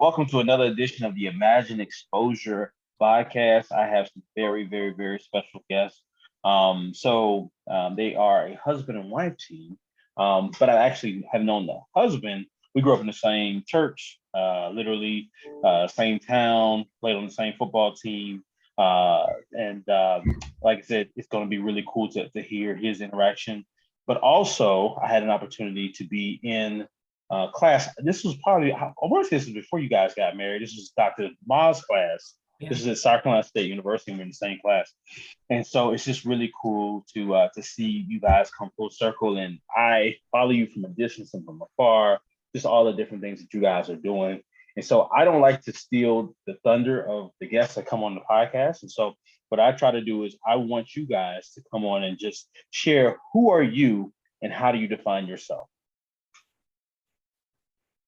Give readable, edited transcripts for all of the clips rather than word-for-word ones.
Welcome to another edition of the Imagine Exposure podcast. I have some very, very, very special guests. They are a husband and wife team, but I actually have known the husband. We grew up in the same church, literally same town, played on the same football team. Like I said, it's going to be really cool to hear his interaction. But also, I had an opportunity to be in class. This was probably, I want to say this was before you guys got married. This was Dr. Ma's class. Yeah. This is at South Carolina State University. We're in the same class. And so it's just really cool to see you guys come full circle. And I follow you from a distance and from afar, just all the different things that you guys are doing. And so I don't like to steal the thunder of the guests that come on the podcast. And so what I try to do is I want you guys to come on and just share who are you and how do you define yourself?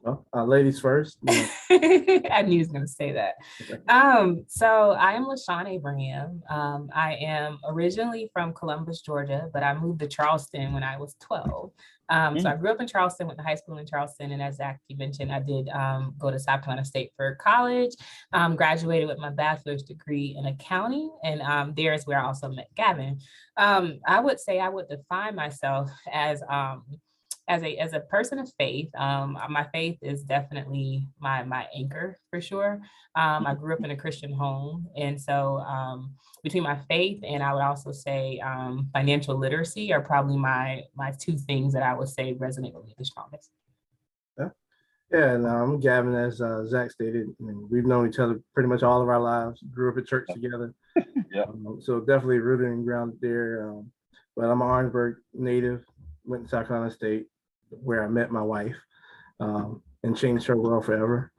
Well, ladies first. I knew he was going to say that. So I am LaShan Abraham. I am originally from Columbus, Georgia, but I moved to Charleston when I was 12. So I grew up in Charleston, went to high school in Charleston. And as Zach, you mentioned, I did go to South Carolina State for college, graduated with my bachelor's degree in accounting. And there is where I also met Gavin. I would say I would define myself as a person of faith. My faith is definitely my anchor for sure. I grew up in a Christian home. And so between my faith and I would also say financial literacy are probably my two things that I would say resonate with me the strongest. Yeah, and I'm Gavin, as Zach stated. I mean, we've known each other pretty much all of our lives, grew up at church together. Yeah. So definitely rooted and grounded there. But I'm an Orangeburg native, went to South Carolina State, where I met my wife and changed her world forever.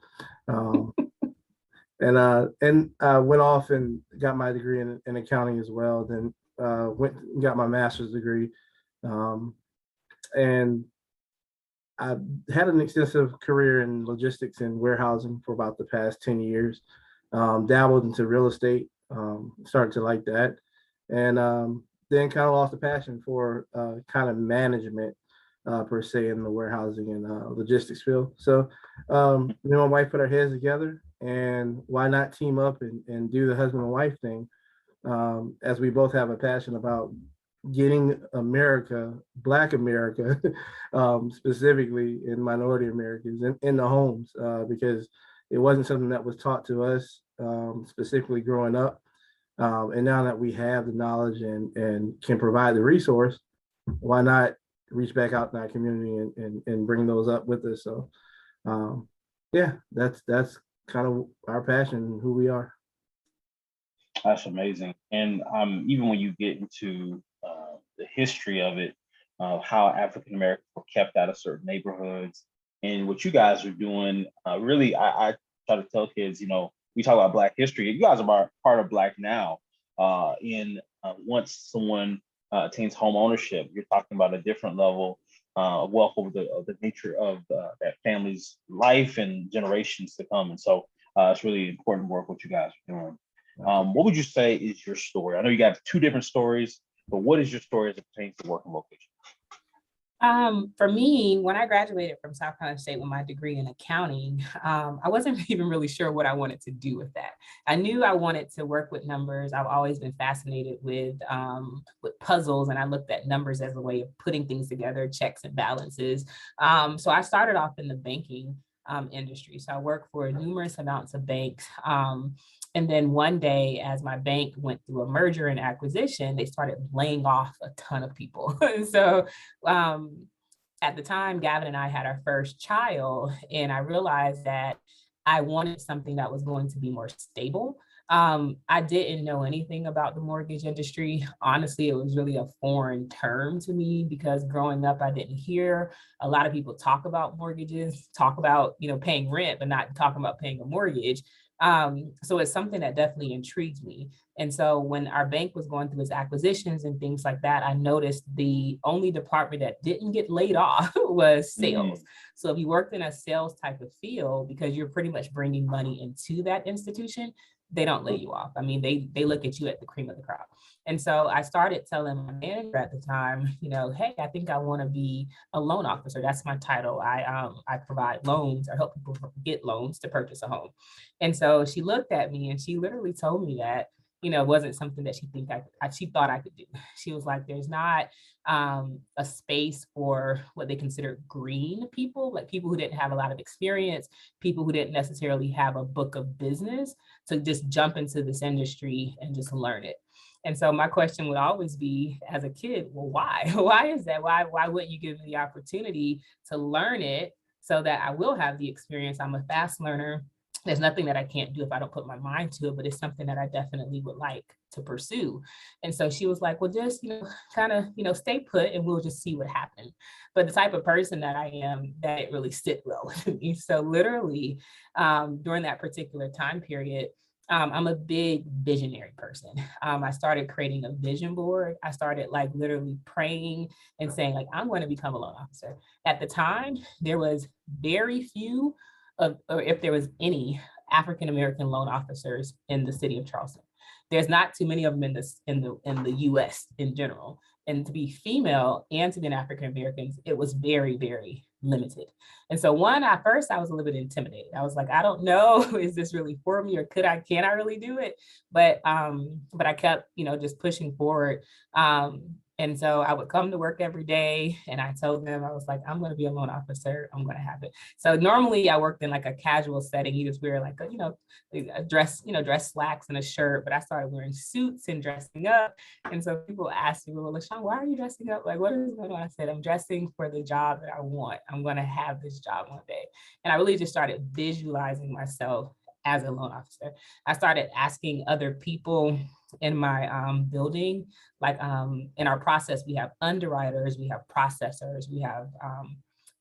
And I went off and got my degree in accounting as well. Then went and got my master's degree. And I had an extensive career in logistics and warehousing for about the past 10 years. Dabbled into real estate, started to like that. And then kind of lost the passion for kind of management per se in the warehousing and logistics field. So me and my wife put our heads together, and why not team up and do the husband and wife thing, as we both have a passion about getting America, Black America, specifically in minority Americans in the homes, because it wasn't something that was taught to us specifically growing up. And now that we have the knowledge and can provide the resource, why not reach back out in our community and bring those up with us. So that's kind of our passion and who we are. That's amazing. And even when you get into the history of it, how African Americans were kept out of certain neighborhoods, and what you guys are doing, really, I try to tell kids, we talk about Black history. You guys are part of Black Now. Once someone attains home ownership, you're talking about a different level of wealth over the nature of that family's life and generations to come. And so it's really important work what you guys are doing. What would you say is your story? I know you got two different stories, but what is your story as it pertains to work and vocation? For me, when I graduated from South Carolina State with my degree in accounting, I wasn't even really sure what I wanted to do with that. I knew I wanted to work with numbers. I've always been fascinated with puzzles, and I looked at numbers as a way of putting things together, checks and balances. So I started off in the banking industry. So I worked for numerous amounts of banks. And then one day, as my bank went through a merger and acquisition, they started laying off a ton of people. So at the time, Gavin and I had our first child, and I realized that I wanted something that was going to be more stable. I didn't know anything about the mortgage industry. Honestly, it was really a foreign term to me because growing up, I didn't hear a lot of people talk about mortgages, talk about, paying rent, but not talking about paying a mortgage. So it's something that definitely intrigued me. And so when our bank was going through its acquisitions and things like that, I noticed the only department that didn't get laid off was sales. So if you worked in a sales type of field, because you're pretty much bringing money into that institution, they don't lay you off. I mean, they look at you at the cream of the crop. And so I started telling my manager at the time, hey, I think I want to be a loan officer. That's my title. I provide loans or help people get loans to purchase a home. And so she looked at me and she literally told me that, it wasn't something that she thought I could do. She was like, there's not a space for what they consider green people, like people who didn't have a lot of experience, people who didn't necessarily have a book of business to just jump into this industry and just learn it. And so my question would always be, as a kid, well, why? Why is that? Why wouldn't you give me the opportunity to learn it so that I will have the experience? I'm a fast learner. There's nothing that I can't do if I don't put my mind to it, but it's something that I definitely would like to pursue. And so she was like, well, just, kind of, stay put and we'll just see what happens. But the type of person that I am, that it really sit well with me. So literally during that particular time period, I'm a big visionary person. I started creating a vision board. I started like literally praying and saying like, I'm going to become a loan officer. At the time, there was very few or if there was any African-American loan officers in the city of Charleston. There's not too many of them in the US in general. And to be female and to be an African-American, it was very, very limited. And so at first I was a little bit intimidated. I was like, I don't know, is this really for me or can I really do it? But I kept, just pushing forward. And so I would come to work every day and I told them, I was like, I'm going to be a loan officer. I'm going to have it. So normally I worked in like a casual setting. You just wear like a dress slacks and a shirt, but I started wearing suits and dressing up. And so people ask me, well, LaShan, why are you dressing up? Like, what is going on? I said, I'm dressing for the job that I want. I'm going to have this job one day. And I really just started visualizing myself as a loan officer. I started asking other people in my building, like in our process, we have underwriters, we have processors, we have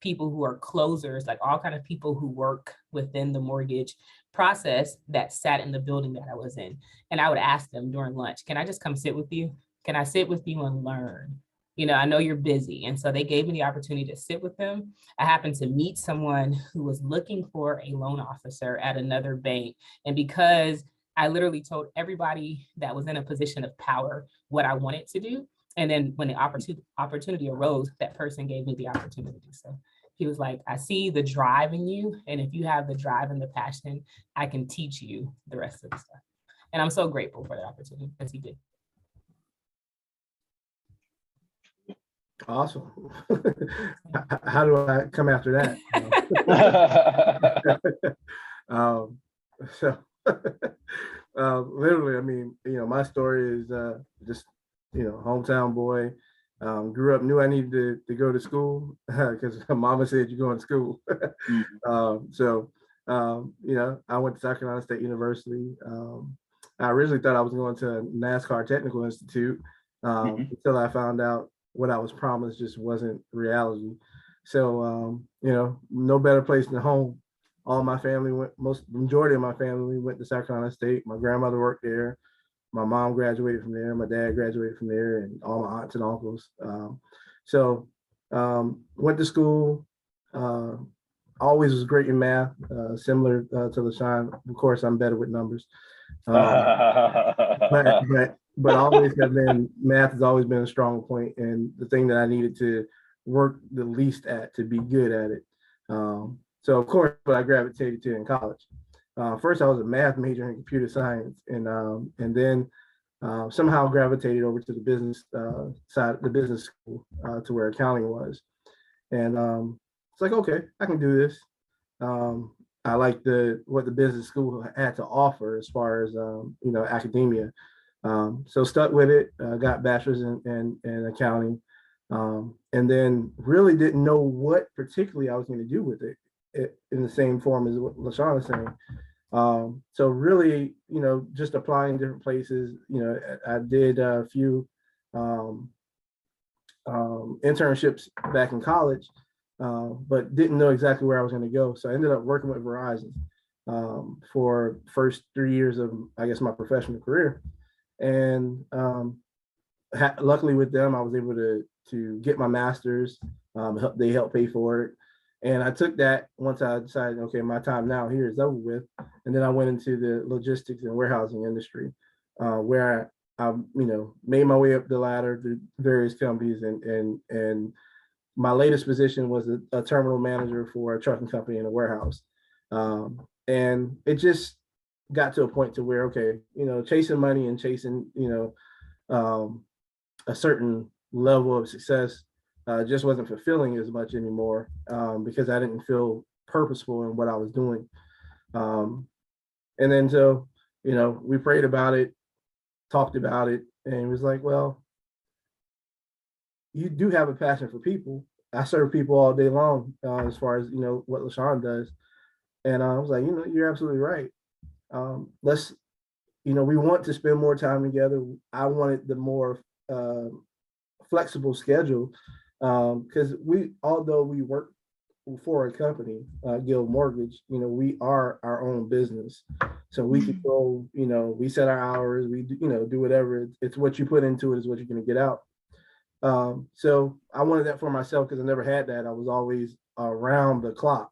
people who are closers, like all kind of people who work within the mortgage process that sat in the building that I was in. And I would ask them during lunch, can I just come sit with you? Can I sit with you and learn? I know you're busy. And so they gave me the opportunity to sit with them. I happened to meet someone who was looking for a loan officer at another bank. And because I literally told everybody that was in a position of power what I wanted to do. And then when the opportunity arose, that person gave me the opportunity. So he was like, I see the drive in you. And if you have the drive and the passion, I can teach you the rest of the stuff. And I'm so grateful for that opportunity because he did. Awesome. How do I come after that? So literally, I mean, my story is just, hometown boy. Grew up, knew I needed to go to school because mama said you're going to school. I went to South Carolina State University. I originally thought I was going to NASCAR Technical Institute until I found out what I was promised just wasn't reality. So, no better place than home. All my family majority of my family went to South Carolina State. My grandmother worked there. My mom graduated from there. My dad graduated from there, and all my aunts and uncles. Went to school. Always was great in math, similar to LaShan. Of course, I'm better with numbers. But always have been, math has always been a strong point and the thing that I needed to work the least at to be good at it. So of course, what I gravitated to in college. First, I was a math major in computer science, and then somehow gravitated over to the business side, the business school, to where accounting was. And it's like, okay, I can do this. I like what the business school had to offer as far as academia. So stuck with it, got bachelor's in accounting, and then really didn't know what particularly I was going to do with it in the same form as what LaShan was saying. So really, just applying different places. I did a few internships back in college, but didn't know exactly where I was going to go. So I ended up working with Verizon for first 3 years of, I guess, my professional career. And luckily with them, I was able to get my master's. They helped pay for it. And I took that once I decided, okay, my time now here is over with. And then I went into the logistics and warehousing industry, where I made my way up the ladder through various companies, and my latest position was a terminal manager for a trucking company in a warehouse. And it just got to a point to where, okay, chasing money and chasing, a certain level of success just wasn't fulfilling as much anymore, because I didn't feel purposeful in what I was doing. And then so, we prayed about it, talked about it, and it was like, well, you do have a passion for people. I serve people all day long, as far as, what LaShan does. And I was like, you're absolutely right. Let's, we want to spend more time together. I wanted the more flexible schedule, because although we work for a company, Guild Mortgage, we are our own business. So we can go, we set our hours, we do whatever. It's what you put into it is what you're going to get out. So I wanted that for myself because I never had that. I was always around the clock,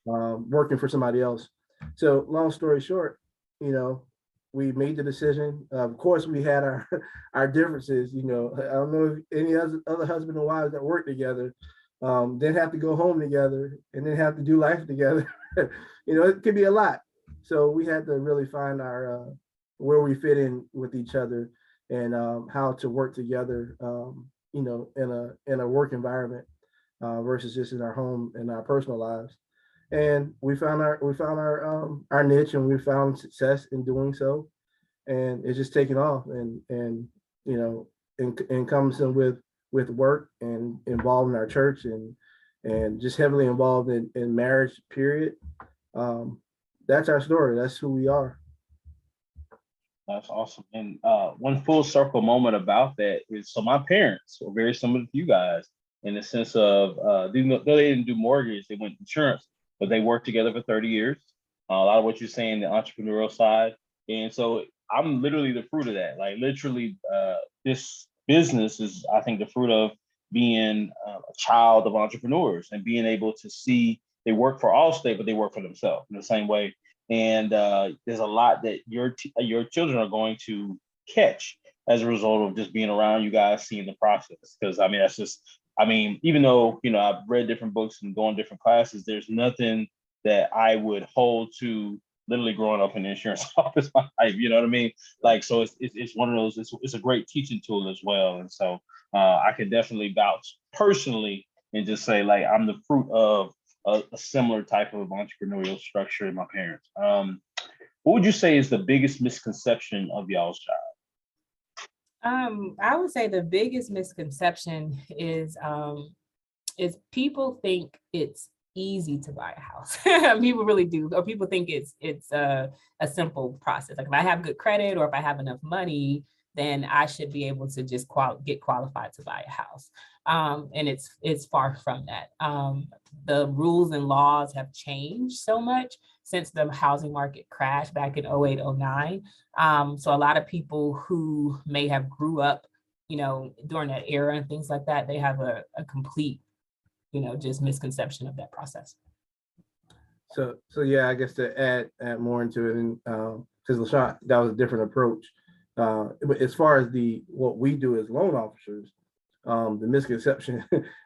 working for somebody else. So long story short, we made the decision. Of course, we had our differences. I don't know if any other husband and wives that work together then have to go home together and then have to do life together. It could be a lot. So we had to really find our where we fit in with each other, and how to work together, in a work environment, versus just in our home and our personal lives. And we found our niche, and we found success in doing so. And it's just taken off, and comes in with work and involved in our church, and just heavily involved in marriage, period. That's our story. That's who we are. That's awesome. And one full circle moment about that is, so my parents were very similar to you guys in the sense of, they didn't do mortgage, they went insurance, but they worked together for 30 years. A lot of what you're saying, the entrepreneurial side. And so I'm literally the fruit of that. Like literally, this business is, I think, the fruit of being a child of entrepreneurs and being able to see they work for Allstate, but they work for themselves in the same way. And there's a lot that your children are going to catch as a result of just being around you guys, seeing the process. Because I mean, that's just, even though I've read different books and gone different classes, there's nothing that I would hold to literally growing up in the insurance office my life. You know what I mean? Like, so it's one of those. It's a great teaching tool as well. And so I can definitely vouch personally and just say, like, I'm the fruit of a similar type of entrepreneurial structure in my parents. What would you say is the biggest misconception of y'all's job? I would say the biggest misconception is people think it's easy to buy a house. People really do, or people think it's a simple process. Like if I have good credit or if I have enough money, then I should be able to just get qualified to buy a house. And it's far from that. The rules and laws have changed so much since the housing market crashed back in 08, 09. So a lot of people who may have grew up, during that era and things like that, they have a complete, just misconception of that process. So yeah, I guess to add more into it, and because LaShan, that was a different approach. But as far as what we do as loan officers, the misconception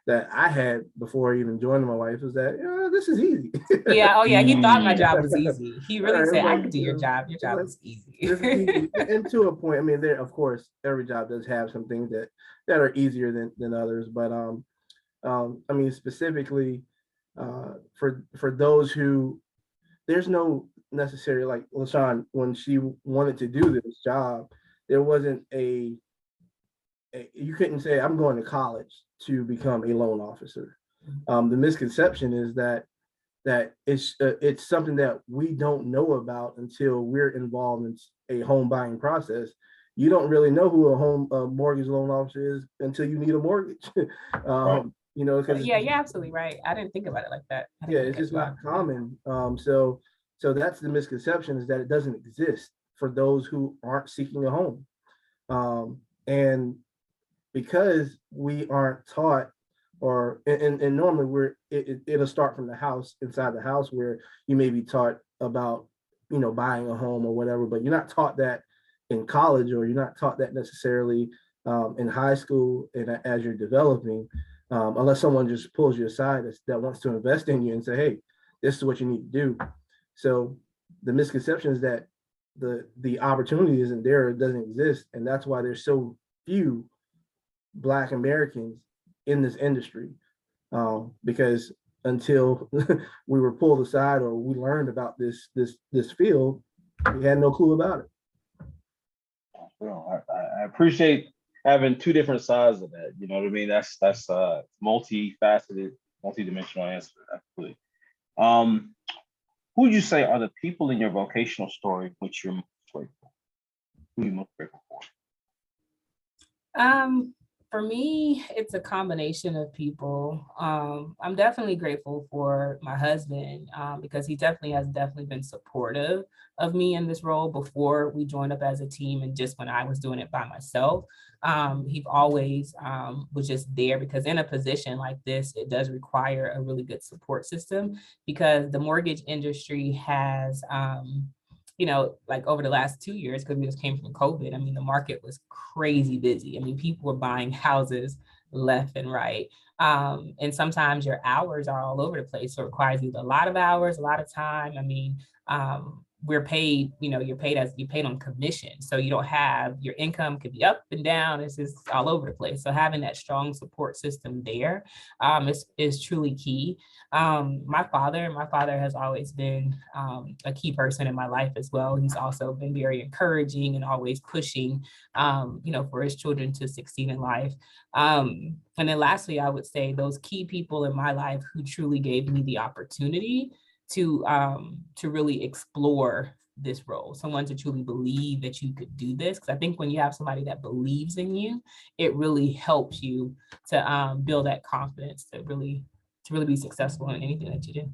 that I had before even joining my wife was that this is easy. Yeah. Oh yeah. He thought my job was easy. He really said, "I can do your job. Your job is easy." This is easy. And to a point, there, of course, every job does have some things that are easier than others. But specifically for those who, there's no necessary, like LaShan, when she wanted to do this job, there wasn't you couldn't say, I'm going to college to become a loan officer. The misconception is that it's something that we don't know about until we're involved in a home buying process. You don't really know who a mortgage loan officer is until you need a mortgage. Right. Because you're absolutely right. I didn't think about it like that. Yeah, it's just not common. So that's the misconception, is that it doesn't exist for those who aren't seeking a home. And because we aren't taught and normally it'll start from the house, inside the house, where you may be taught about, buying a home or whatever, but you're not taught that in college, or you're not taught that necessarily in high school and as you're developing, unless someone just pulls you aside that wants to invest in you and say, hey, this is what you need to do. So the misconception is that the opportunity isn't there, it doesn't exist, and that's why there's so few Black Americans in this industry, because until we were pulled aside or we learned about this field, we had no clue about it. Well, I appreciate having two different sides of that. You know what I mean? That's multifaceted, multidimensional answer. Absolutely. Who would you say are the people in your vocational story which you're most grateful? Who are you most grateful for? For me, it's a combination of people. I'm definitely grateful for my husband, because he has been supportive of me in this role before we joined up as a team, and just when I was doing it by myself. He always was just there, because in a position like this, it does require a really good support system, because the mortgage industry has like over the last 2 years, because we just came from COVID, I mean, the market was crazy busy. I mean, people were buying houses left and right. And sometimes your hours are all over the place. So it requires either a lot of hours, a lot of time. I mean, we're paid, you're paid on commission. So you don't have, your income could be up and down. It's just all over the place. So having that strong support system there is truly key. My father has always been a key person in my life as well. He's also been very encouraging and always pushing, for his children to succeed in life. And then lastly, I would say those key people in my life who truly gave me the opportunity to really explore this role, someone to truly believe that you could do this. Because I think when you have somebody that believes in you, it really helps you to build that confidence to really be successful in anything that you do.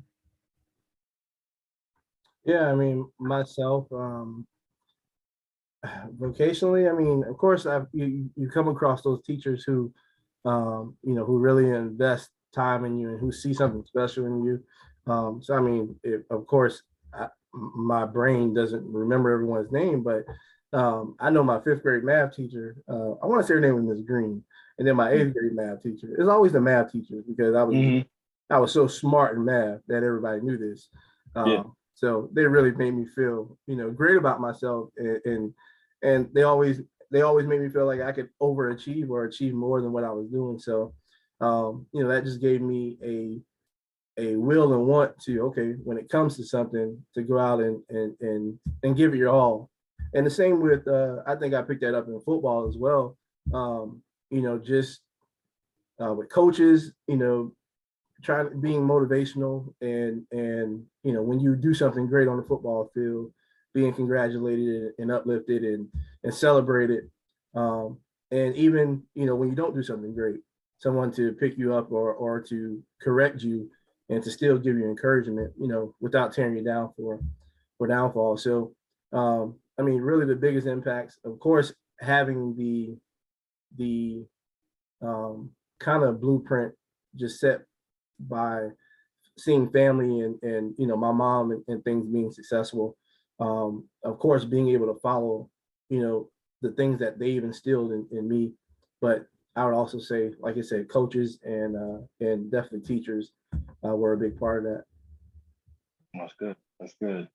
Yeah, I mean, myself, vocationally, I mean, of course, you come across those teachers who, who really invest time in you and who see something special in you. So, I mean, of course, my brain doesn't remember everyone's name, but I know my fifth grade math teacher. I want to say her name was Ms. Green, and then my eighth grade math teacher. It's always the math teachers, because I was so smart in math that everybody knew this. Yeah. So they really made me feel, great about myself, and they always made me feel like I could overachieve or achieve more than what I was doing. So, that just gave me a will and want to, okay, when it comes to something, to go out and give it your all. And the same with, I think I picked that up in football as well. Just with coaches, being motivational, and when you do something great on the football field, being congratulated and uplifted and celebrated. And even, when you don't do something great, someone to pick you up or to correct you and to still give you encouragement, without tearing you down for downfall. So, I mean, really the biggest impacts, of course, having the kind of blueprint just set by seeing family and my mom and things being successful. Of course, being able to follow, the things that they've instilled in me. But I would also say, like I said, coaches and definitely teachers were a big part of that. That's good. That's good.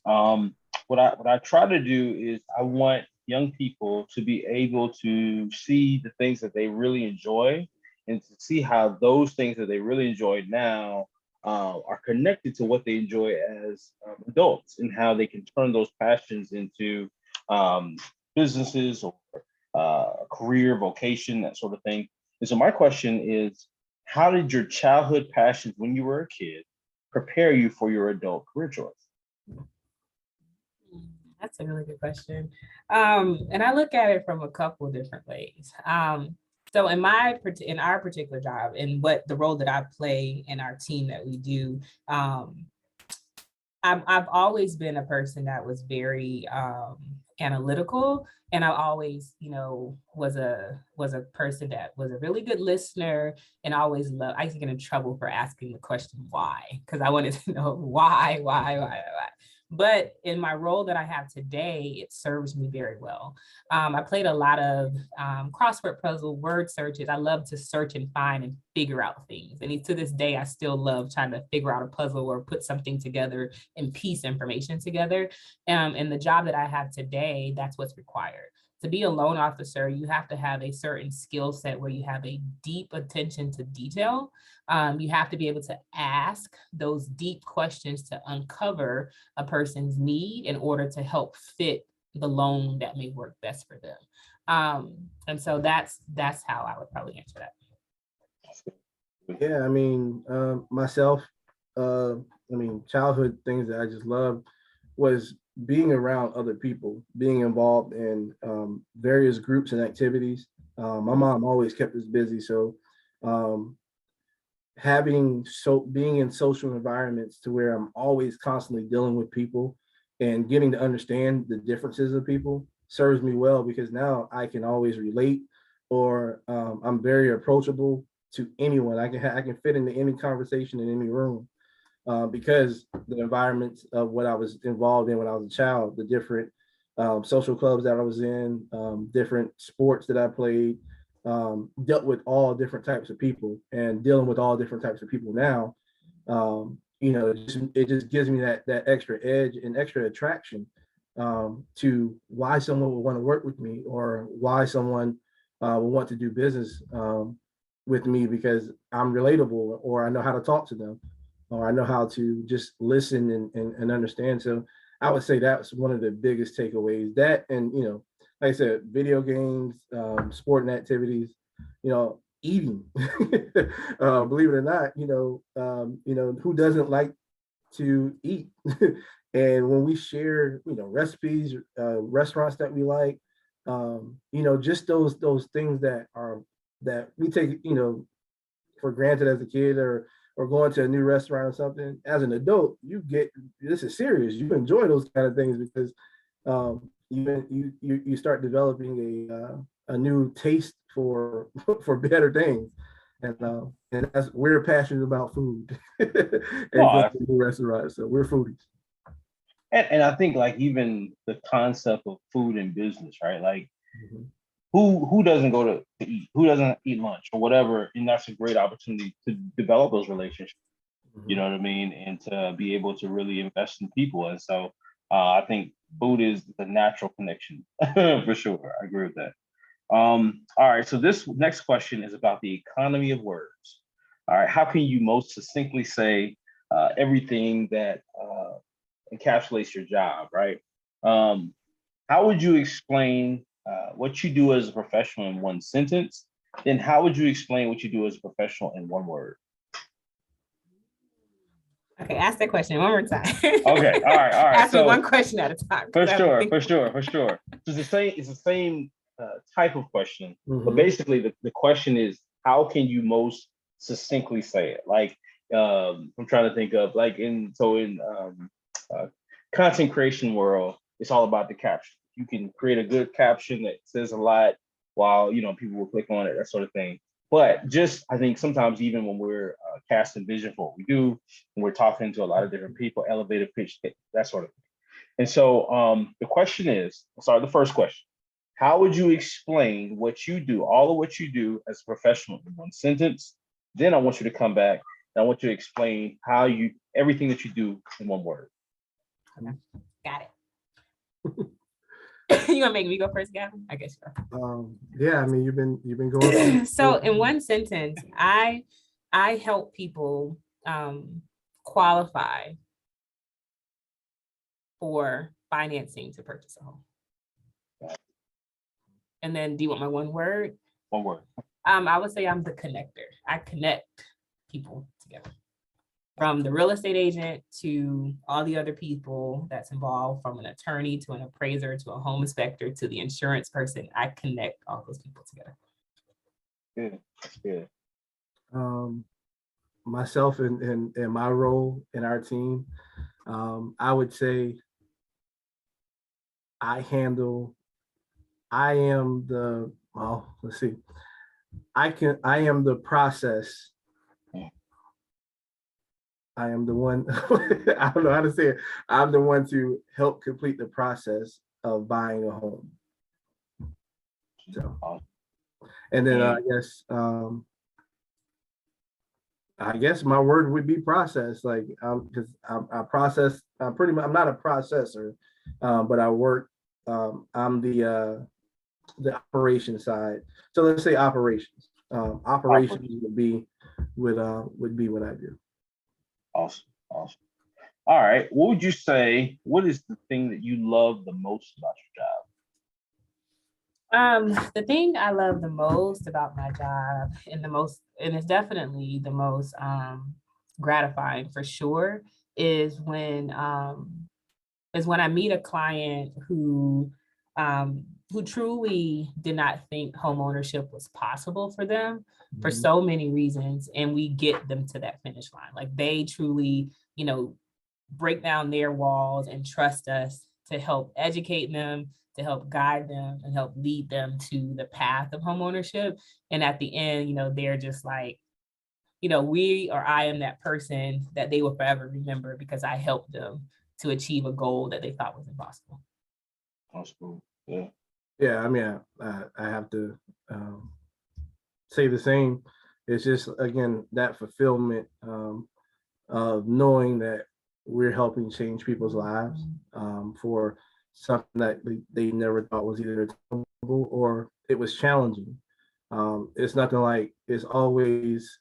What I try to do is I want young people to be able to see the things that they really enjoy, and to see how those things that they really enjoy now are connected to what they enjoy as adults, and how they can turn those passions into businesses or career, vocation, that sort of thing. And so my question is, how did your childhood passions when you were a kid prepare you for your adult career choice? That's a really good question. And I look at it from a couple of different ways. So in our particular job, and what the role that I play in our team that we do, I've always been a person that was very analytical, and I always, was a person that was a really good listener, and always loved. I used to get in trouble for asking the question why, because I wanted to know why. But in my role that I have today, it serves me very well. I played a lot of crossword puzzle, word searches. I love to search and find and figure out things. And to this day, I still love trying to figure out a puzzle or put something together and piece information together. And the job that I have today, that's what's required. To be a loan officer, you have to have a certain skill set where you have a deep attention to detail. You have to be able to ask those deep questions to uncover a person's need in order to help fit the loan that may work best for them. And so that's how I would probably answer that. Yeah, I mean, myself, childhood things that I just loved was being around other people, being involved in various groups and activities. My mom always kept us busy, so being in social environments to where I'm always constantly dealing with people and getting to understand the differences of people serves me well, because now I can always relate, or I'm very approachable to anyone. I can fit into any conversation in any room. Because the environments of what I was involved in when I was a child, the different social clubs that I was in, different sports that I played, dealt with all different types of people, and dealing with all different types of people now, it just gives me that extra edge and extra attraction to why someone would want to work with me, or why someone would want to do business with me, because I'm relatable, or I know how to talk to them, or I know how to just listen and understand. So I would say that's one of the biggest takeaways. That, and like I said, video games, sport and activities, eating. Believe it or not, who doesn't like to eat? And when we share, recipes, restaurants that we like, just those things that we take, for granted as a kid, or going to a new restaurant or something. As an adult, this is serious. You enjoy those kind of things, because you start developing a new taste for for better things, and we're passionate about food and going to new restaurants. So we're foodies. And I think, like, even the concept of food and business, right? Like, Mhm. who doesn't go to eat? Who doesn't eat lunch or whatever? And that's a great opportunity to develop those relationships. You know what I mean? And to be able to really invest in people. And so I think food is the natural connection for sure. I agree with that. All right. So this next question is about the economy of words. All right. How can you most succinctly say everything that encapsulates your job, right? How would you explain what you do as a professional in one sentence? Then how would you explain what you do as a professional in one word? Okay, ask that question one more time. Okay, all right. Ask me So one question at a time. for sure. So it's the same type of question, but basically the question is, how can you most succinctly say it? Like, I'm trying to think of, like, in content creation world, it's all about the caption. You can create a good caption that says a lot, while people will click on it, that sort of thing. But just, I think sometimes, even when we're casting vision for what we do, and we're talking to a lot of different people, elevator pitch, that sort of thing. And so the first question: how would you explain what you do, all of what you do as a professional, in one sentence? Then I want you to come back and I want you to explain everything that you do in one word. Okay. Got it. You gonna make me go first, Gavin? I guess so. Yeah, I mean, you've been going. So in one sentence, I help people qualify for financing to purchase a home. And then, do you want my one word? One word. I would say I'm the connector. I connect people together, from the real estate agent to all the other people that's involved, from an attorney to an appraiser to a home inspector to the insurance person. I connect all those people together. Good. That's good. Myself and my role in our team, I would say I am the, well, let's see. I am the process. I am the one, I don't know how to say it. I'm the one to help complete the process of buying a home. So, and then I guess my word would be process. Like, because I process. I'm not a processor, but I work. I'm the operation side. So let's say operations. Operations would be what I do. Awesome. Awesome. All right. What would you say? What is the thing that you love the most about your job? The thing I love the most about my job, and it's definitely the most gratifying for sure, is when I meet a client who truly did not think home ownership was possible for them for so many reasons, and we get them to that finish line. Like, they truly, break down their walls and trust us to help educate them, to help guide them, and help lead them to the path of home ownership. And at the end, they're just like, I am that person that they will forever remember because I helped them to achieve a goal that they thought was impossible. That's cool. Yeah. Yeah, I mean, I have to say the same. It's just, again, that fulfillment of knowing that we're helping change people's lives for something that they never thought was either attainable or it was challenging. It's nothing like, it's always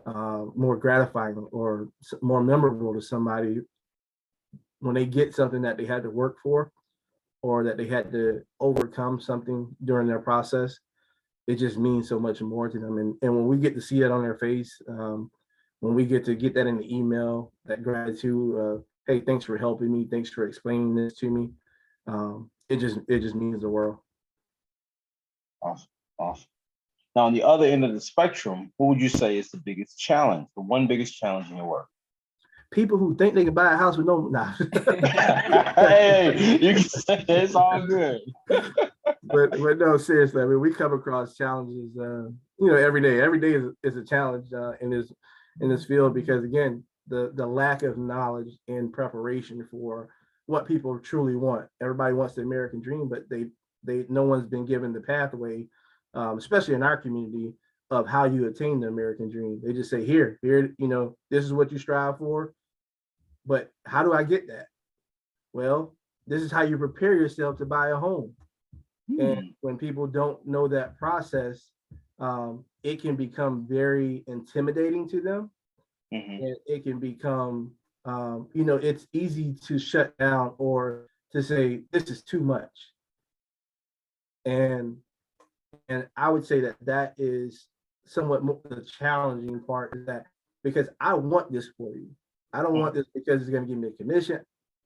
more gratifying or more memorable to somebody when they get something that they had to work for or that they had to overcome something during their process. It just means so much more to them. And when we get to see it on their face, when we get to get that in the email, that gratitude, hey, thanks for helping me, thanks for explaining this to me, it just means the world. Awesome. Awesome. Now, on the other end of the spectrum, what would you say is the biggest challenge, the one biggest challenge in your work? People who think they can buy a house with no, nah. Hey, you can say it's all good. but no, seriously, I mean, we come across challenges, every day. Every day is a challenge in this field, because again, the lack of knowledge and preparation for what people truly want. Everybody wants the American dream, but no one's been given the pathway, especially in our community, of how you attain the American dream. They just say, here, this is what you strive for, but how do I get that? Well, this is how you prepare yourself to buy a home. And when people don't know that process, it can become very intimidating to them. And it can become, it's easy to shut down or to say, this is too much. And I would say that is somewhat more the challenging part, is that because I want this for you. I don't want this because it's going to give me a commission.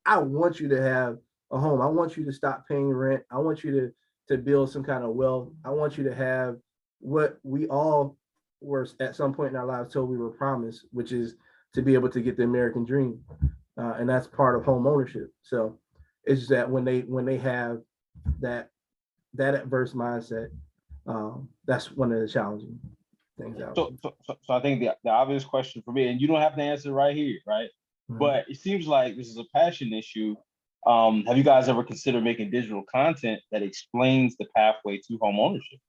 I want you to have a home. I want you to stop paying rent. I want you to build some kind of wealth. I want you to have what we all were at some point in our lives told we were promised, which is to be able to get the American dream. And that's part of home ownership. So it's just that when they have that adverse mindset, that's one of the challenging things. So I think the obvious question for me, and you don't have to answer right here, right? But it seems like this is a passion issue. Have you guys ever considered making digital content that explains the pathway to home ownership,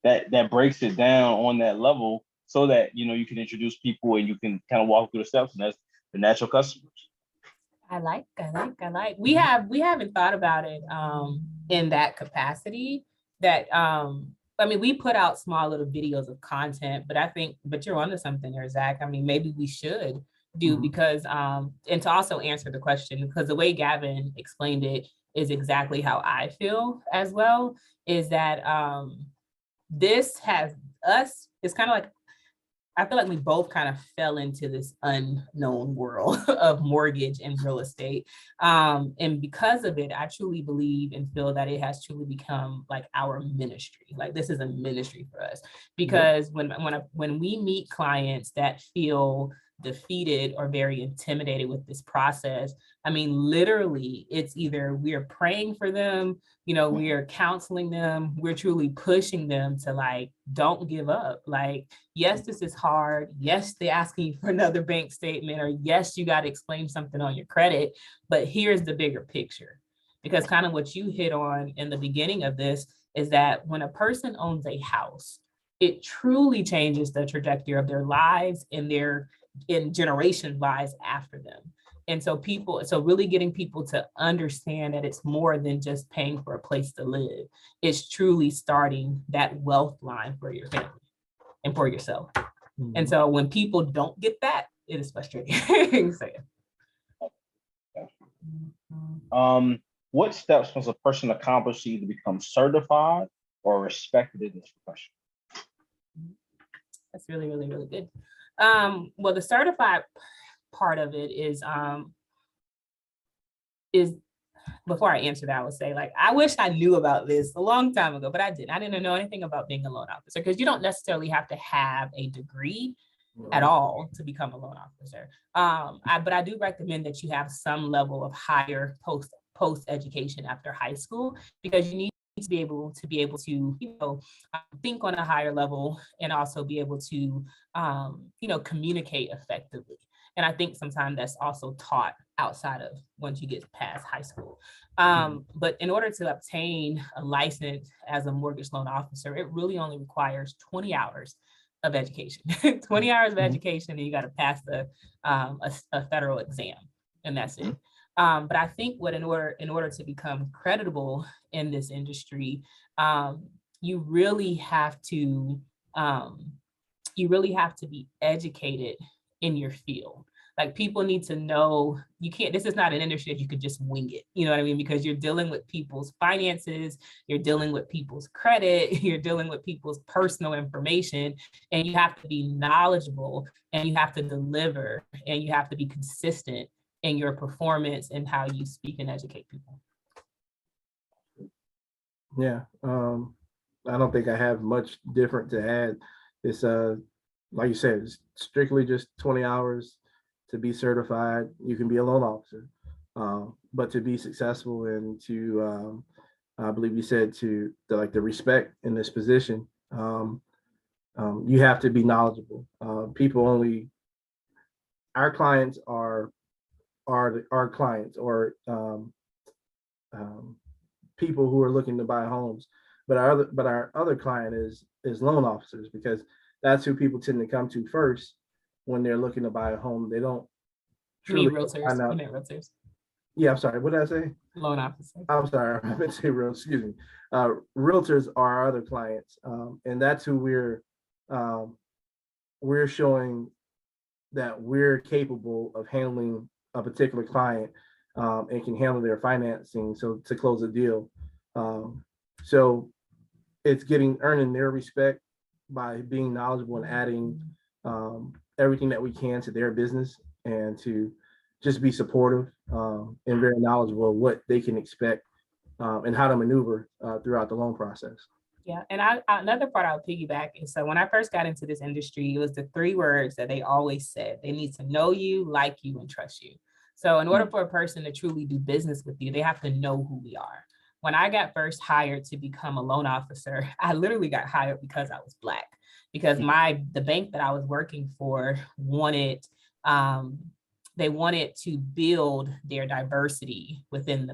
that breaks it down on that level, so that you can introduce people and you can kind of walk through the steps, and that's the natural customers? I like. We haven't thought about it in that capacity. That we put out small little videos of content, but you're onto something there, Zach. I mean, maybe we should do, because and to also answer the question, because the way Gavin explained it is exactly how I feel as well, is that this has us, it's kind of like, I feel like we both kind of fell into this unknown world of mortgage and real estate. And because of it, I truly believe and feel that it has truly become like our ministry. Like, this is a ministry for us, because when we meet clients that feel defeated or very intimidated with this process. I mean, literally, it's either we are praying for them, we are counseling them, we're truly pushing them to like, don't give up. Like, yes, this is hard. Yes, they're asking you for another bank statement, or yes, you got to explain something on your credit, but here's the bigger picture. Because kind of what you hit on in the beginning of this is that when a person owns a house, it truly changes the trajectory of their lives and their in generation lives after them. And so really getting people to understand that it's more than just paying for a place to live. It's truly starting that wealth line for your family and for yourself. Mm-hmm. And so when people don't get that, it is frustrating. So, yeah. What steps must a person accomplish to either become certified or respected in this profession? That's really, really, really good. Well, the certified part of it is before I answer that, I would say, like, I wish I knew about this a long time ago, but I didn't. I didn't know anything about being a loan officer, because you don't necessarily have to have a degree at all to become a loan officer. But I do recommend that you have some level of higher post education after high school, because you need to be able to think on a higher level, and also be able to communicate effectively. And I think sometimes that's also taught outside of once you get past high school. But in order to obtain a license as a mortgage loan officer, it really only requires 20 hours of education. 20 hours of education, and you got to pass a federal exam, and that's it. But I think in order to become creditable in this industry, you really have to be educated in your field. Like, people need to know this is not an industry that you could just wing it. You know what I mean? Because you're dealing with people's finances, you're dealing with people's credit, you're dealing with people's personal information, and you have to be knowledgeable, and you have to deliver, and you have to be consistent in your performance and how you speak and educate people. Yeah. I don't think I have much different to add. It's like you said, it's strictly just 20 hours to be certified. You can be a loan officer, but to be successful and to, I believe you said to the respect in this position, you have to be knowledgeable. Our clients are our clients, or people who are looking to buy homes, but our other client is loan officers, because that's who people tend to come to first when they're looking to buy a home. They don't truly realtors. You meant realtors. Yeah, I'm sorry. What did I say? Loan officer. I'm sorry. I meant to say excuse me. Realtors are our other clients, and that's who we're showing that we're capable of handling a particular client, and can handle their financing to close a deal. So it's earning their respect by being knowledgeable and adding everything that we can to their business, and to just be supportive and very knowledgeable of what they can expect and how to maneuver throughout the loan process. Yeah, and another part I'll piggyback is, so when I first got into this industry, it was the 3 words that they always said: they need to know you, like you, and trust you. So in order for a person to truly do business with you, they have to know who we are. When I got first hired to become a loan officer, I literally got hired because I was Black, because the bank that I was working for wanted to build their diversity within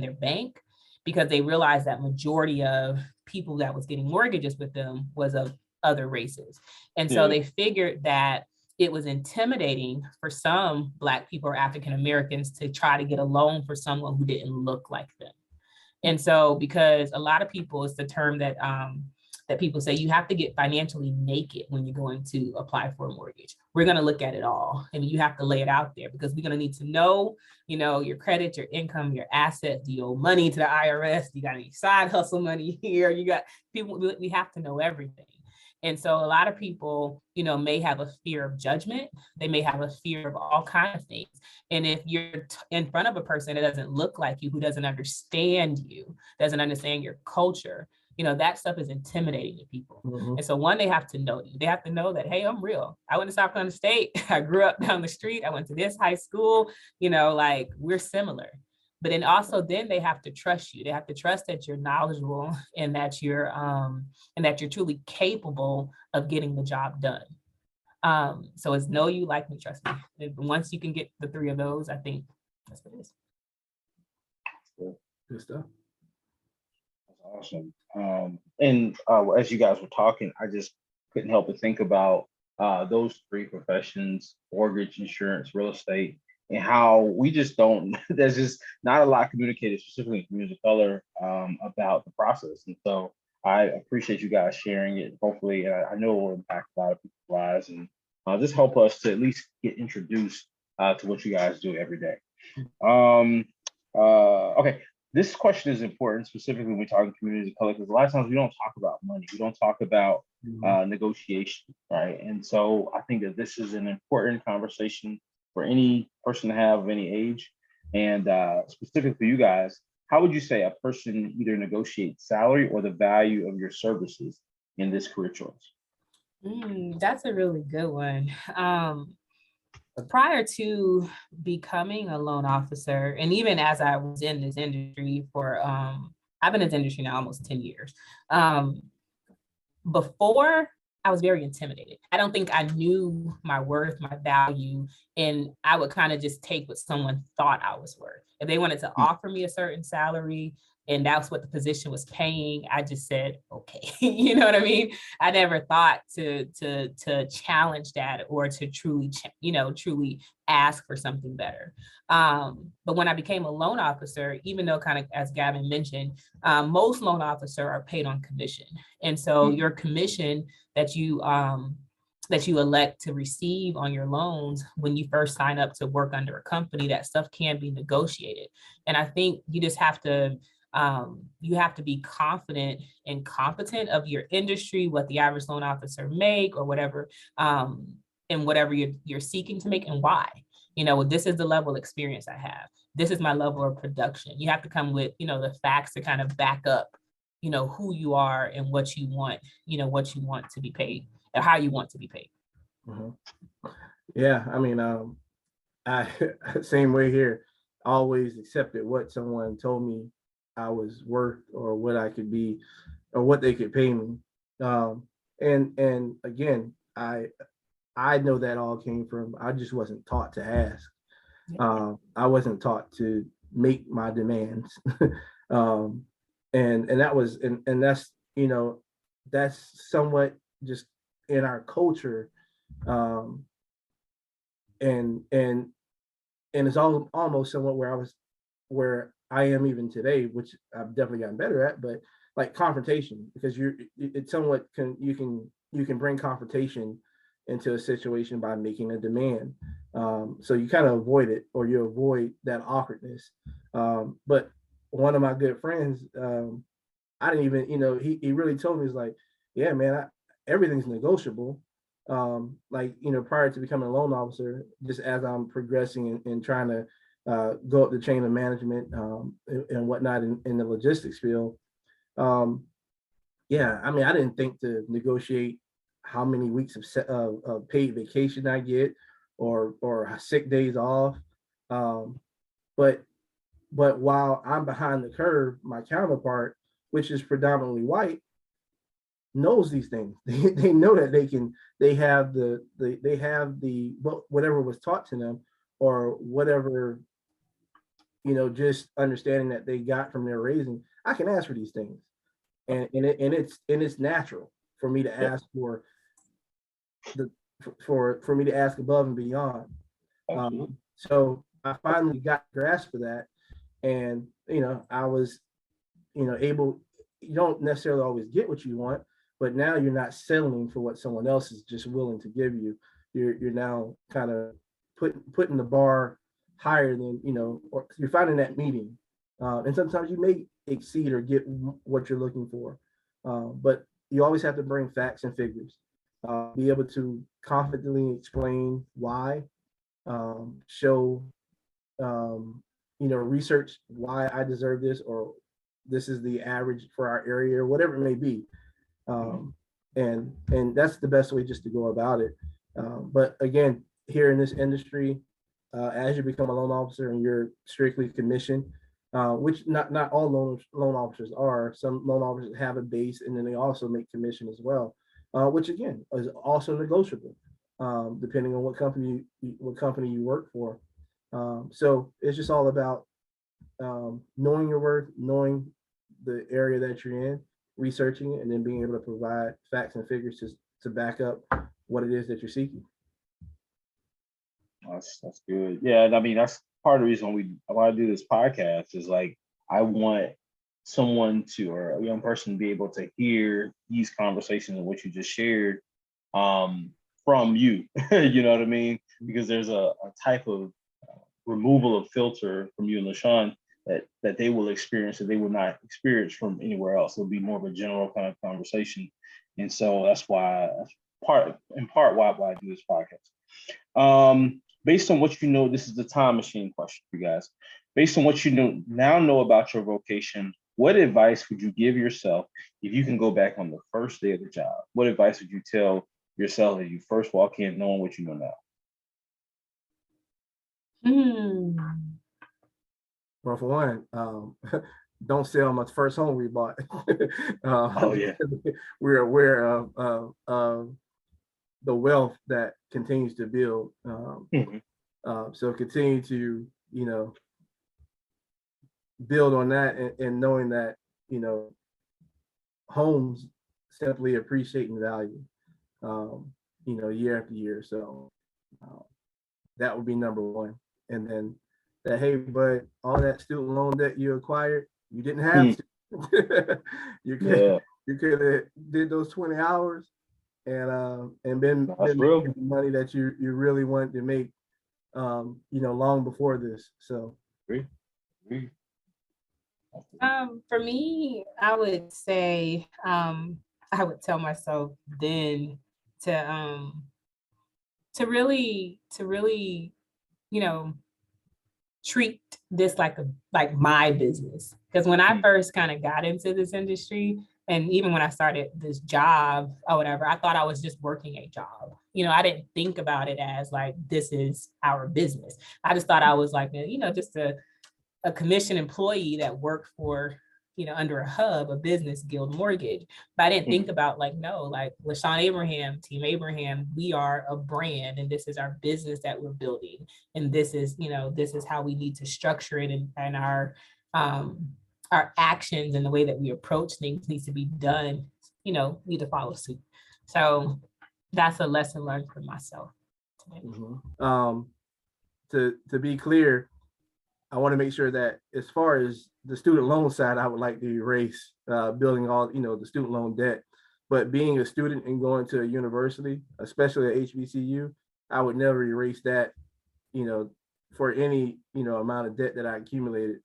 their bank, because they realized that majority of people that was getting mortgages with them was of other races. And so they figured that it was intimidating for some Black people or African Americans to try to get a loan for someone who didn't look like them. And so, because a lot of people, it's the term that people say, you have to get financially naked when you're going to apply for a mortgage. We're going to look at it all, and you have to lay it out there, because we're going to need to know, your credit, your income, your assets. Do you owe money to the IRS? You got any side hustle money here? You got people, we have to know everything. And so a lot of people, may have a fear of judgment. They may have a fear of all kinds of things. And if you're in front of a person that doesn't look like you, who doesn't understand you, doesn't understand your culture, that stuff is intimidating to people. Mhm. And so one, they have to know you. They have to know that, hey, I'm real. I went to South Carolina State. I grew up down the street. I went to this high school, like we're similar. But then also then they have to trust you. They have to trust that you're knowledgeable and that you're truly capable of getting the job done. So it's know you, like me, trust me. And once you can get the three of those, I think that's what it is. Good stuff. That's awesome. And as you guys were talking, I just couldn't help but think about those three professions: mortgage, insurance, real estate, and how we just don't, there's just not a lot communicated, specifically in community of color, about the process. And so I appreciate you guys sharing it. Hopefully, I know it will impact a lot of people's lives and just help us to at least get introduced to what you guys do every day. Okay, this question is important, specifically when we talk in communities of color, because a lot of times we don't talk about money. We don't talk about negotiation, right? And so I think that this is an important conversation for any person to have of any age. And specifically for you guys, how would you say a person either negotiates salary or the value of your services in this career choice? That's a really good one. Prior to becoming a loan officer, and even as I was in this industry I've been in this industry now almost 10 years. Before, I was very intimidated. I don't think I knew my worth, my value, and I would kind of just take what someone thought I was worth. If they wanted to offer me a certain salary and that's what the position was paying, I just said, okay. You know what I mean? I never thought to challenge that or to truly ask for something better. But when I became a loan officer, even though kind of as Gavin mentioned, most loan officers are paid on commission. And so your commission that you elect to receive on your loans when you first sign up to work under a company, that stuff can be negotiated. And I think you just have to be confident and competent of your industry, what the average loan officer make or whatever, and whatever you're seeking to make and why. This is the level of experience I have. This is my level of production. You have to come with, the facts to kind of back up, who you are and what you want to be paid or how you want to be paid. Mm-hmm. Yeah, I mean, I same way here. I always accepted what someone told me I was worth or what I could be or what they could pay me. And again, I know that all came from, I just wasn't taught to ask. I wasn't taught to make my demands. And that was, and that's, that's somewhat just in our culture. And it's almost somewhat where I am even today, which I've definitely gotten better at, but like confrontation, because it's somewhat you can bring confrontation into a situation by making a demand. So you kind of avoid it, or you avoid that awkwardness. But one of my good friends, I didn't even, he really told me, he's like, yeah, man, everything's negotiable. Prior to becoming a loan officer, just as I'm progressing and trying to go up the chain of management and whatnot in the logistics field. Yeah, I mean, I didn't think to negotiate how many weeks of paid vacation I get or sick days off. But while I'm behind the curve, my counterpart, which is predominantly white, knows these things. They know that they have the whatever was taught to them or whatever, just understanding that they got from their raising. I can ask for these things, and it's natural for me to ask for me to ask above and beyond. So I finally got a grasp of that, and I was able. You don't necessarily always get what you want, but now you're not settling for what someone else is just willing to give you. You're now kind of putting the bar higher than, or you're finding that meeting. And sometimes you may exceed or get what you're looking for. But you always have to bring facts and figures, be able to confidently explain why, show, research why I deserve this or this is the average for our area, or whatever it may be. And that's the best way just to go about it. But again, here in this industry, as you become a loan officer and you're strictly commissioned, which not all loan officers are. Some loan officers have a base, and then they also make commission as well, which again is also negotiable, depending on what company you work for. So it's just all about knowing your worth, knowing the area that you're in, researching it, and then being able to provide facts and figures to back up what it is that you're seeking. That's good. Yeah, and I mean that's part of the reason why I do this podcast is like I want someone to, or a young person to be able to hear these conversations and what you just shared from you. You know what I mean? Because there's a type of removal of filter from you and LaShan that they will experience that they will not experience from anywhere else. It'll be more of a general kind of conversation. And so that's part why I do this podcast. Based on what you know, this is the time machine question for you guys. Based on what you know about your vocation, what advice would you give yourself if you can go back on the first day of the job? What advice would you tell yourself as you first walk in knowing what you know now? Well, for one, don't sell my first home we bought. Oh yeah, we're aware of the wealth that continues to build. So continue to build on that, and knowing that homes simply appreciate in value, year after year. So that would be number one. And then that, hey, but all that student loan debt you acquired, you didn't have to. you could have did those 20 hours and been making the money that you really wanted to make, long before this. So for me, I would say I would tell myself then to really treat this like my business. Because when I first kind of got into this industry, and even when I started this job or whatever, I thought I was just working a job. I didn't think about it as like, this is our business. I just thought I was like, just a commission employee that worked for, under a hub, a business, Guild Mortgage. But I didn't think about no, like LaShan Abraham, Team Abraham, we are a brand, and this is our business that we're building. And this is how we need to structure it, and our actions and the way that we approach things needs to be done, need to follow suit. So that's a lesson learned for myself. To be clear, I want to make sure that as far as the student loan side, I would like to erase building all, the student loan debt. But being a student and going to a university, especially at HBCU, I would never erase that, for any, amount of debt that I accumulated.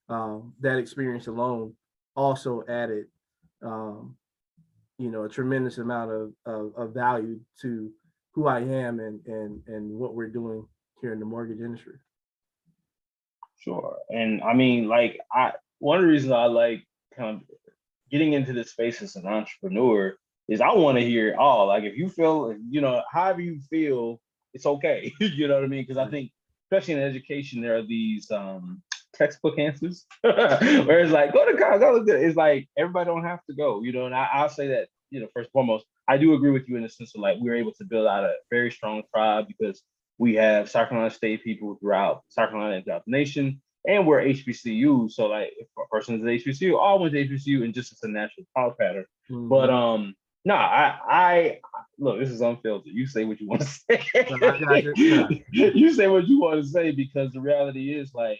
That experience alone also added, a tremendous amount of value to who I am and what we're doing here in the mortgage industry. Sure. And I mean, one of the reasons I like kind of getting into this space as an entrepreneur is I want to hear it all. Like, if you feel, however you feel, it's okay. You know what I mean? Because I think, especially in education, there are these textbook answers where it's like, go to college, it's like, everybody don't have to go, and I'll say that, first and foremost, I do agree with you in the sense of like, we were able to build out a very strong tribe because we have South Carolina State people throughout South Carolina and throughout the nation, and we're HBCU. So like, if a person is an HBCU, all went to HBCU, and just it's a natural power pattern. But no, I look, this is unfiltered. You say what you want to say. You say what you want to say, because the reality is, like,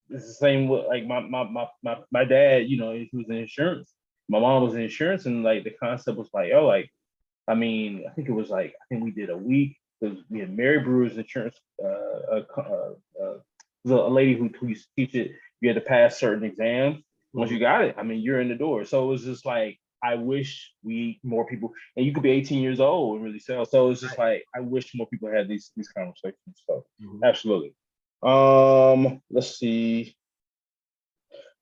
it's the same with like my dad, he was in insurance. My mom was in insurance, and like the concept was like, oh, like, I mean, I think we did a week. We had Mary Brewer's insurance, a lady who used to teach it. You had to pass certain exams. Once you got it, I mean, you're in the door. So it was just like, I wish more people, and you could be 18 years old and really sell. So it's just like, I wish more people had these conversations. So absolutely. Let's see.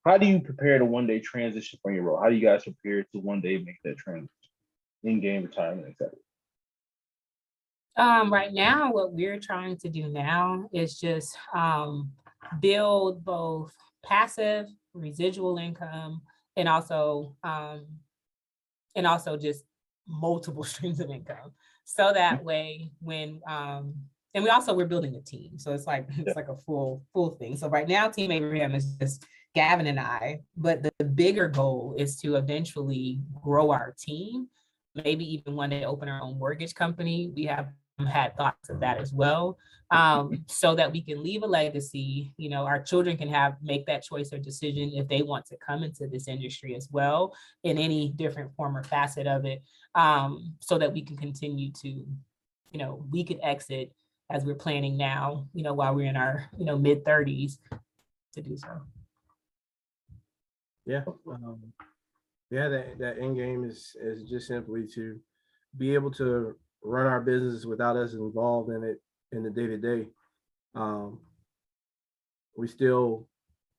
How do you prepare to one day transition from your role? How do you guys prepare to one day make that transition, in-game retirement, etc.? Right now, what we're trying to do now is just build both passive residual income and also just multiple streams of income. So that way, when and we're building a team. So it's like a full thing. So right now, Team Abraham is just Gavin and I, but the bigger goal is to eventually grow our team, maybe even one day open our own mortgage company. We have had thoughts of that as well, so that we can leave a legacy. You know, our children can make that choice or decision if they want to come into this industry as well in any different form or facet of it, so that we can continue to, you know, we could exit as we're planning now, you know, while we're in our, you know, mid 30s to do so. Yeah. That end game is just simply to be able to run our business without us involved in it in the day to day. We still,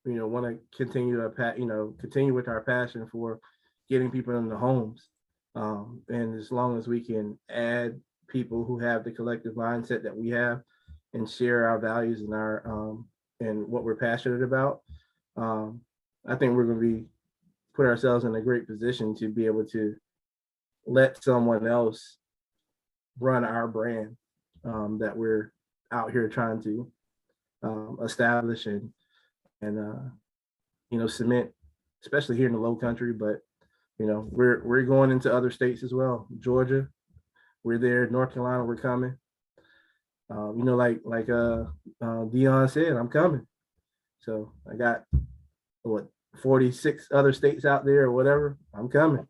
you know, want to continue with our passion for getting people into homes. And as long as we can add people who have the collective mindset that we have and share our values and our and what we're passionate about, I think we're going to put ourselves in a great position to be able to let someone else run our brand that we're out here trying to establish and you know, cement, especially here in the Low Country. But you know, we're going into other states as well. Georgia, we're there. North Carolina, we're coming. You know, like Dion said, I'm coming. So I got 46 other states out there or whatever. I'm coming.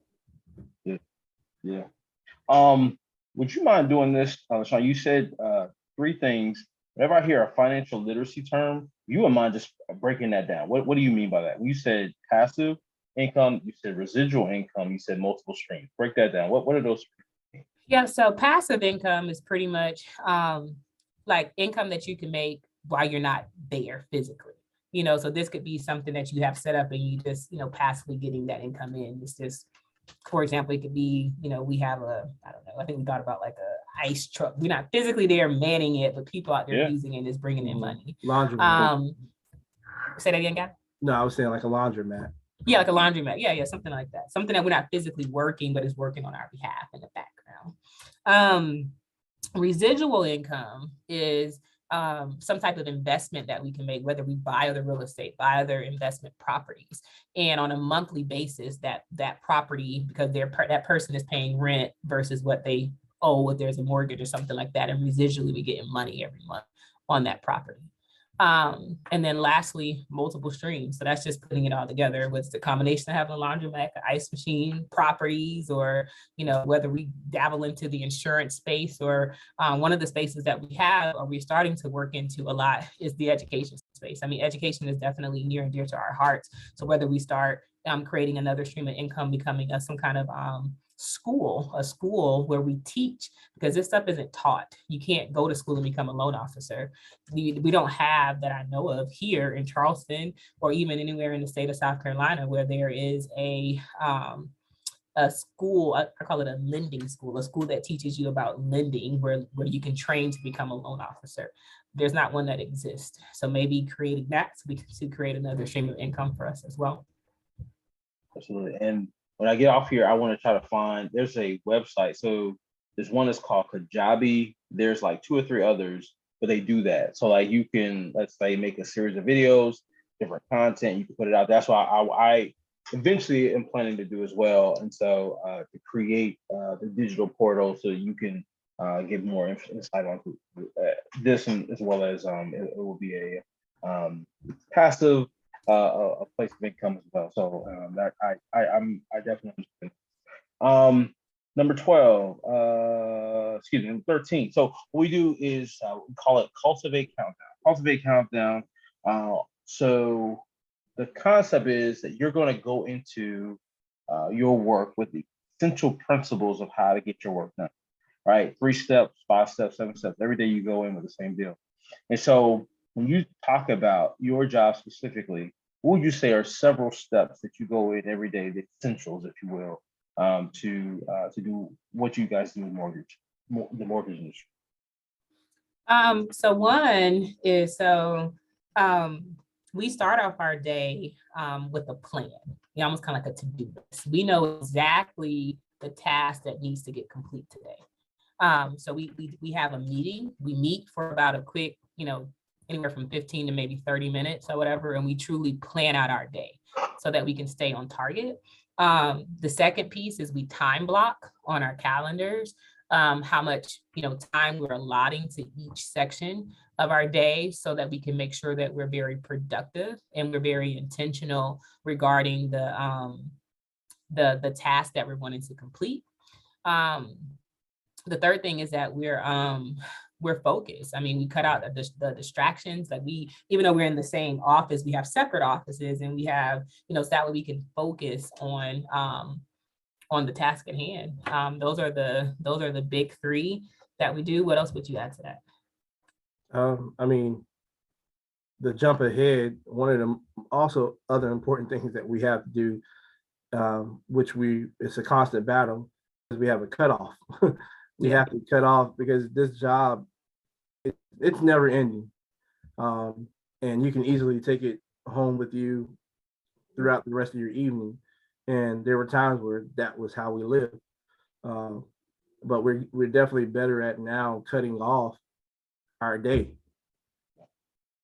Yeah. Would you mind doing this, LaShan? You said 3 things. Whenever I hear a financial literacy term, you wouldn't mind just breaking that down. What do you mean by that? When you said passive income, you said residual income, you said multiple streams. Break that down. What are those? Yeah, so passive income is pretty much like income that you can make while you're not there physically. You know, so this could be something that you have set up and you just, you know, passively getting that income in. It's just, for example, it could be, you know, we have I don't know, I think we thought about like a ice truck. We're not physically there manning it, but people out there using it is bringing in money. Laundromat. Say that again, Gavin? No, I was saying like a laundromat. Yeah, like a laundromat. Yeah, something like that. Something that we're not physically working, but is working on our behalf in the background. Residual income is some type of investment that we can make, whether we buy other real estate, buy other investment properties, and on a monthly basis, that property, because that person is paying rent versus what they owe if there's a mortgage or something like that, and residually we get money every month on that property. And then lastly, multiple streams. So that's just putting it all together with the combination of having a laundromat, an ice machine, properties, or, you know, whether we dabble into the insurance space or one of the spaces that we have, or we're starting to work into a lot, is the education space. I mean, education is definitely near and dear to our hearts. So whether we start creating another stream of income, becoming some kind of a school where we teach, because this stuff isn't taught. You can't go to school and become a loan officer. We don't have, that I know of, here in Charleston or even anywhere in the state of South Carolina, where there is a school, I call it a lending school, a school that teaches you about lending, where you can train to become a loan officer. There's not one that exists. So maybe creating that so we can create another stream of income for us as well. Absolutely. And when I get off here, I want to try to find, there's a website. So there's one that's called Kajabi. There's like 2 or 3 others, but they do that. So like you can, let's say, make a series of videos, different content, you can put it out. That's why I eventually am planning to do as well. And so to create the digital portal so you can give more insight on this, and as well as it will be a passive a place of income as well. So that I definitely understand. Number 12, number 13. So what we do is we call it Cultivate Countdown. Cultivate Countdown. So the concept is that you're going to go into your work with the essential principles of how to get your work done. Right? 3 steps, 5 steps, 7 steps. Every day you go in with the same deal. And so when you talk about your job specifically, what would you say are several steps that you go in every day, the essentials, if you will, to do what you guys do in the mortgage industry? So one is we start off our day with a plan. Almost kind of like a to-do list. We know exactly the task that needs to get complete today. So we have a meeting. We meet for about a quick, anywhere from 15 to maybe 30 minutes or whatever, and we truly plan out our day so that we can stay on target. The second piece is we time block on our calendars how much time we're allotting to each section of our day so that we can make sure that we're very productive and we're very intentional regarding the task that we're wanting to complete. The third thing is that we're focused. I mean, we cut out the distractions. Like even though we're in the same office, we have separate offices, and we have, so that way we can focus on the task at hand. Those are the big three that we do. What else would you add to that? I mean, the jump ahead, one of the also other important things that we have to do, which it's a constant battle, is we have a cutoff. We have to cut off because this job, it's never ending. And you can easily take it home with you throughout the rest of your evening. And there were times where that was how we lived. But we're definitely better at now cutting off our day.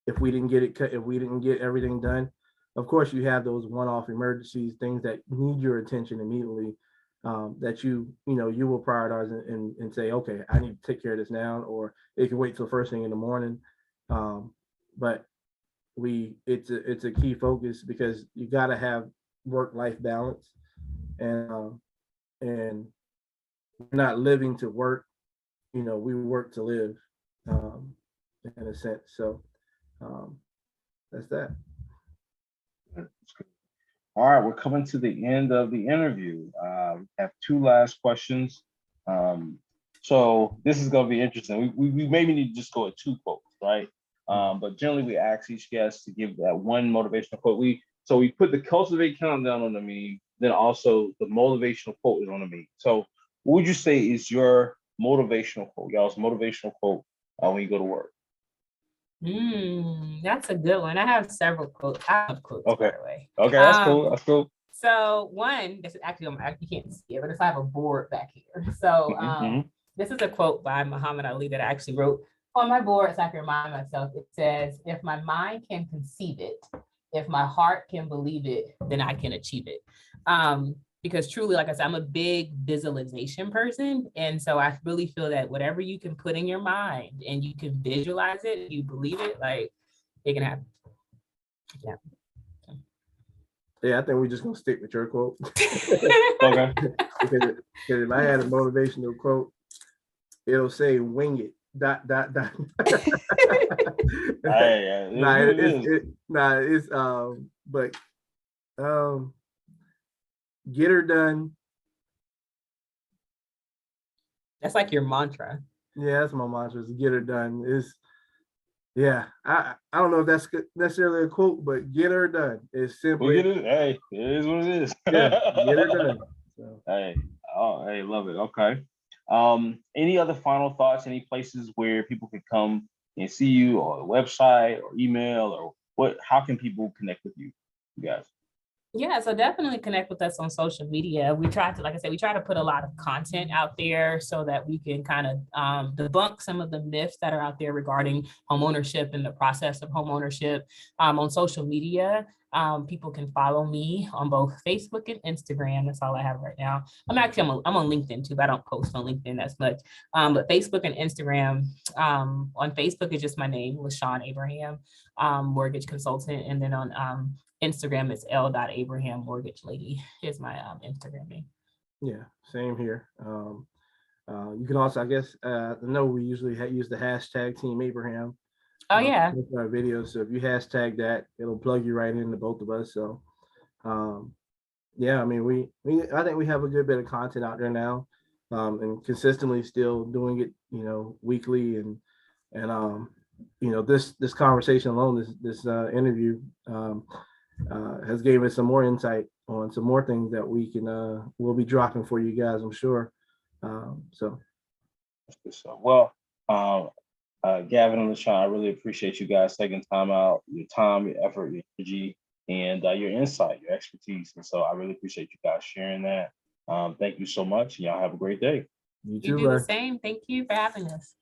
If we didn't get it cut, if we didn't get everything done, of course you have those one-off emergencies, things that need your attention immediately, that you will prioritize and say, okay, I need to take care of this now, or it can wait till first thing in the morning. But it's a key focus because you got to have work-life balance, and we're not living to work. We work to live, in a sense. So that's that. All right, we're coming to the end of the interview. We have two last questions. So this is going to be interesting. We maybe need to just go with two quotes, right? But generally we ask each guest to give that one motivational quote. So we put the Cultivate countdown on the meme, then also the motivational quote is on the meme. So what would you say is your motivational quote, y'all's motivational quote when you go to work? That's a good one. I have several quotes. I have quotes, okay. By the way. Okay, that's cool. That's cool. So one, this is actually, you can't see it, but I have a board back here. So this is a quote by Muhammad Ali that I actually wrote on my board so I can remind myself. It says, if my mind can conceive it, if my heart can believe it, then I can achieve it. Because truly, like I said, I'm a big visualization person. And so I really feel that whatever you can put in your mind and you can visualize it, you believe it, like it can happen. Yeah. Yeah, I think we're just gonna stick with your quote. Okay. Because if I had a motivational quote, it'll say "wing it." ... But get her done. That's like your mantra. Yeah, that's my mantra. Is get her done. I don't know if that's necessarily a quote, but get her done. It's simply. Hey, it is what it is. Yeah, get her done. So. Hey, love it. Okay. Any other final thoughts? Any places where people can come and see you, or a website, or email, or what? How can people connect with you guys? Yeah, so definitely connect with us on social media. We try to, like I said, we try to put a lot of content out there so that we can kind of debunk some of the myths that are out there regarding homeownership and the process of homeownership. On social media, people can follow me on both Facebook and Instagram. That's all I have right now. I'm on LinkedIn too, but I don't post on LinkedIn as much. But Facebook and Instagram, on Facebook is just my name, LaShan Abraham, mortgage consultant. And then on Instagram, it's l.abraham mortgage lady is my Instagram name. Yeah, same here. You can also, I guess, I know we usually use the hashtag Team Abraham. Oh yeah. Our videos. So if you hashtag that, it'll plug you right into both of us. So, yeah, I mean, I think we have a good bit of content out there now, and consistently still doing it, weekly, and this conversation alone, this interview, has given us some more insight on some more things that we'll be dropping for you guys, I'm sure. So That's good stuff. Well, Gavin and LaShan, I really appreciate you guys taking time out, your time, your effort, your energy, and your insight, your expertise. And so I really appreciate you guys sharing that. Thank you so much. Y'all have a great day. you You too, do the Ray. same. Thank you for having us.